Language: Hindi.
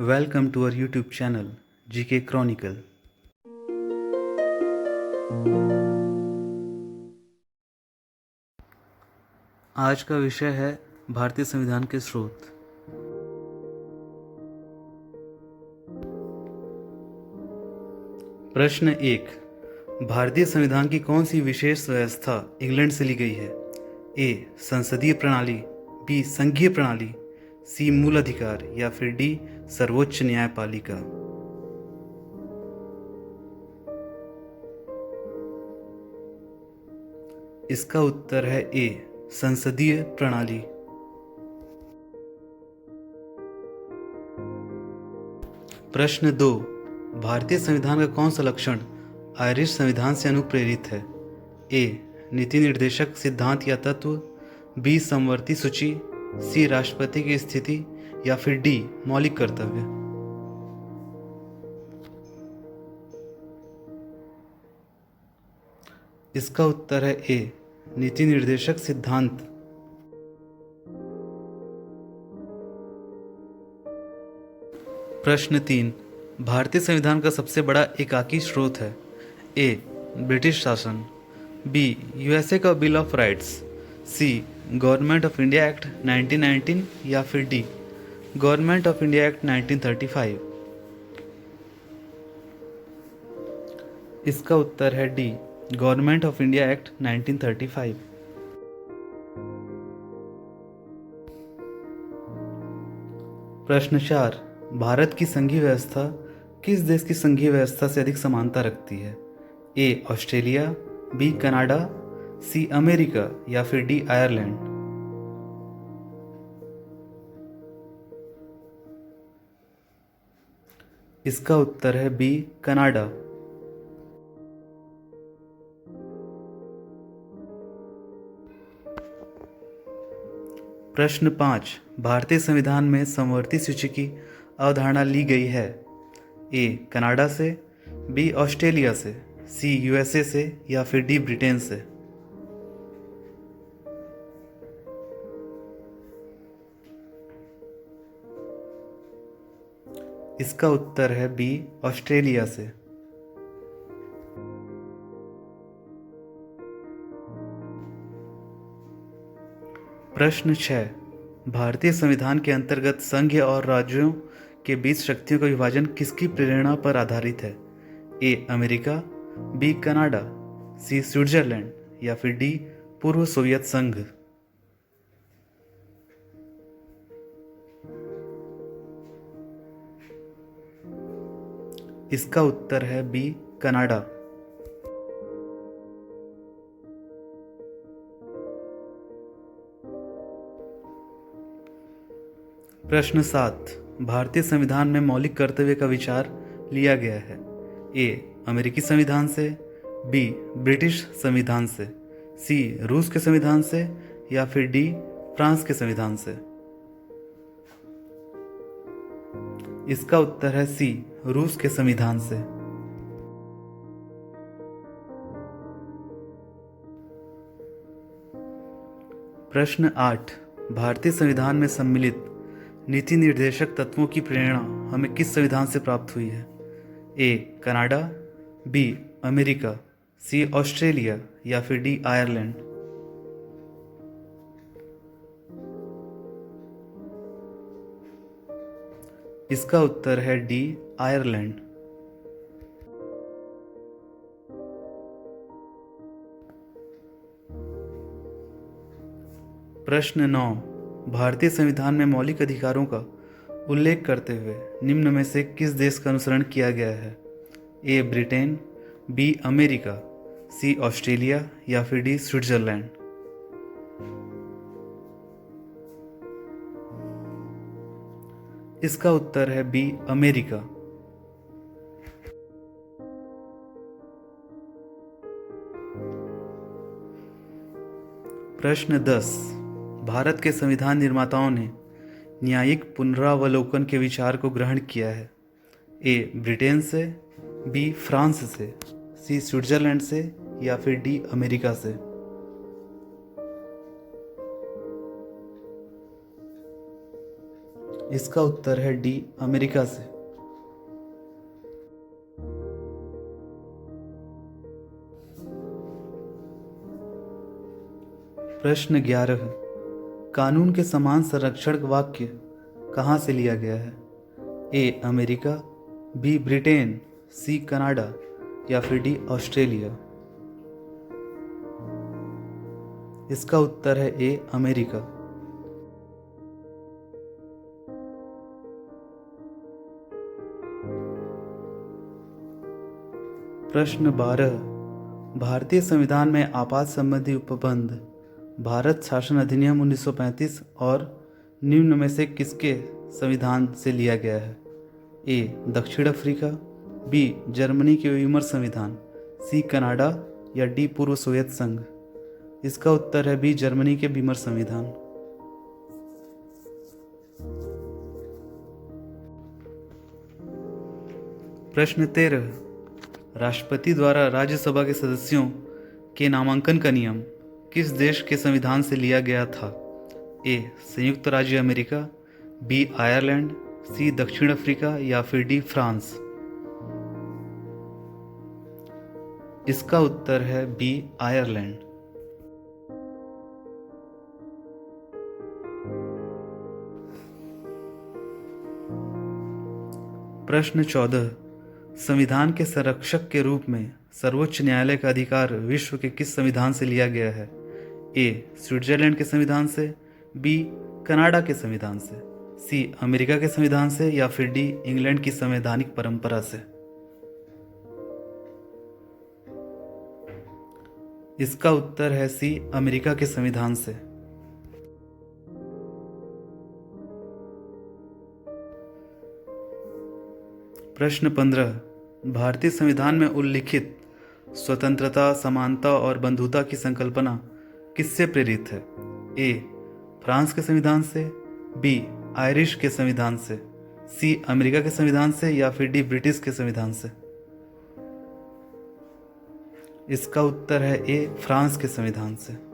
Welcome to our YouTube channel, GK Chronicle. आज का विषय है भारतीय संविधान के स्रोत। प्रश्न 1। भारतीय संविधान की कौन सी विशेष व्यवस्था इंग्लैंड से ली गई है? ए. संसदीय प्रणाली, बी. संघीय प्रणाली, सी. मूल अधिकार या फिर डी. सर्वोच्च न्यायपालिका। इसका उत्तर है ए. संसदीय प्रणाली। प्रश्न 2। भारतीय संविधान का कौन सा लक्षण आयरिश संविधान से अनुप्रेरित है? ए. नीति निर्देशक सिद्धांत या तत्व, बी. समवर्ती सूची, सी. राष्ट्रपति की स्थिति या फिर डी. मौलिक कर्तव्य। इसका उत्तर है ए. नीति निर्देशक सिद्धांत। प्रश्न 3। भारतीय संविधान का सबसे बड़ा एकाकी स्रोत है? ए. ब्रिटिश शासन, बी. यूएसए का Bill of Rights, C. Government of India Act 1919 या फिर D. Government of India Act 1935। इसका उत्तर है D. Government of India Act 1935। प्रश्न 4। भारत की संघीय व्यवस्था किस देश की संघीय व्यवस्था से अधिक समानता रखती है? A. Australia, B. Canada, C. America या फिर डी. आयरलैंड। इसका उत्तर है बी. कनाडा। प्रश्न 5। भारतीय संविधान में समवर्ती सूची की अवधारणा ली गई है? ए. कनाडा से, बी. ऑस्ट्रेलिया से, सी. यूएसए से या फिर डी. ब्रिटेन से। इसका उत्तर है बी. ऑस्ट्रेलिया से। प्रश्न 6। भारतीय संविधान के अंतर्गत संघ और राज्यों के बीच शक्तियों का विभाजन किसकी प्रेरणा पर आधारित है? A. America, B. Canada, C. Switzerland या फिर डी. पूर्व सोवियत संघ। इसका उत्तर है बी. कनाडा। प्रश्न 7। भारतीय संविधान में मौलिक कर्तव्य का विचार लिया गया है? ए. अमेरिकी संविधान से, बी. ब्रिटिश संविधान से, सी. रूस के संविधान से या फिर डी. फ्रांस के संविधान से। इसका उत्तर है सी. रूस के संविधान से। प्रश्न 8। भारतीय संविधान में सम्मिलित नीति निर्देशक तत्वों की प्रेरणा हमें किस संविधान से प्राप्त हुई है? A. Canada, B. America, C. Australia या फिर डी. आयरलैंड। इसका उत्तर है डी. आयरलैंड। प्रश्न 9। भारतीय संविधान में मौलिक अधिकारों का उल्लेख करते हुए निम्न में से किस देश का अनुसरण किया गया है? A. Britain, B. America, C. Australia या फिर डी. स्विट्जरलैंड। इसका उत्तर है बी. अमेरिका। प्रश्न 10। भारत के संविधान निर्माताओं ने न्यायिक पुनरावलोकन के विचार को ग्रहण किया है? ए. ब्रिटेन से, बी. फ्रांस से, सी. स्विट्जरलैंड से या फिर डी. अमेरिका से। इसका उत्तर है डी, अमेरिका से। प्रश्न 11, कानून के समान संरक्षण वाक्य कहाँ से लिया गया है? A, America, B, Britain, C, Canada या फिर डी, ऑस्ट्रेलिया। इसका उत्तर है ए, अमेरिका। प्रश्न 12, भारतीय संविधान में आपात संबंधी उपबंध भारत शासन अधिनियम 1935 और निम्न में से किसके संविधान से लिया गया है? ए, दक्षिण अफ्रीका, बी, जर्मनी के वीमर संविधान, सी, कनाडा या डी, पूर्व सोवियत संघ। इसका उत्तर है बी, जर्मनी के वीमर संविधान। प्रश्न 13, राष्ट्रपति द्वारा राज्यसभा के सदस्यों के नामांकन का नियम किस देश के संविधान से लिया गया था? ए, संयुक्त राज्य अमेरिका, बी, आयरलैंड, सी, दक्षिण अफ्रीका या फिर डी, फ्रांस। इसका उत्तर है बी, आयरलैंड। प्रश्न 14, संविधान के संरक्षक के रूप में सर्वोच्च न्यायालय का अधिकार विश्व के किस संविधान से लिया गया है? ए, स्विट्जरलैंड के संविधान से, बी, कनाडा के संविधान से, सी, अमेरिका के संविधान से या फिर डी, इंग्लैंड की संवैधानिक परंपरा से। इसका उत्तर है सी, अमेरिका के संविधान से। प्रश्न 15, भारतीय संविधान में उल्लिखित स्वतंत्रता, समानता और बंधुता की संकल्पना किससे प्रेरित है? ए, फ्रांस के संविधान से, बी, आयरिश के संविधान से, सी, अमेरिका के संविधान से या फिर डी, ब्रिटिश के संविधान से। इसका उत्तर है ए, फ्रांस के संविधान से।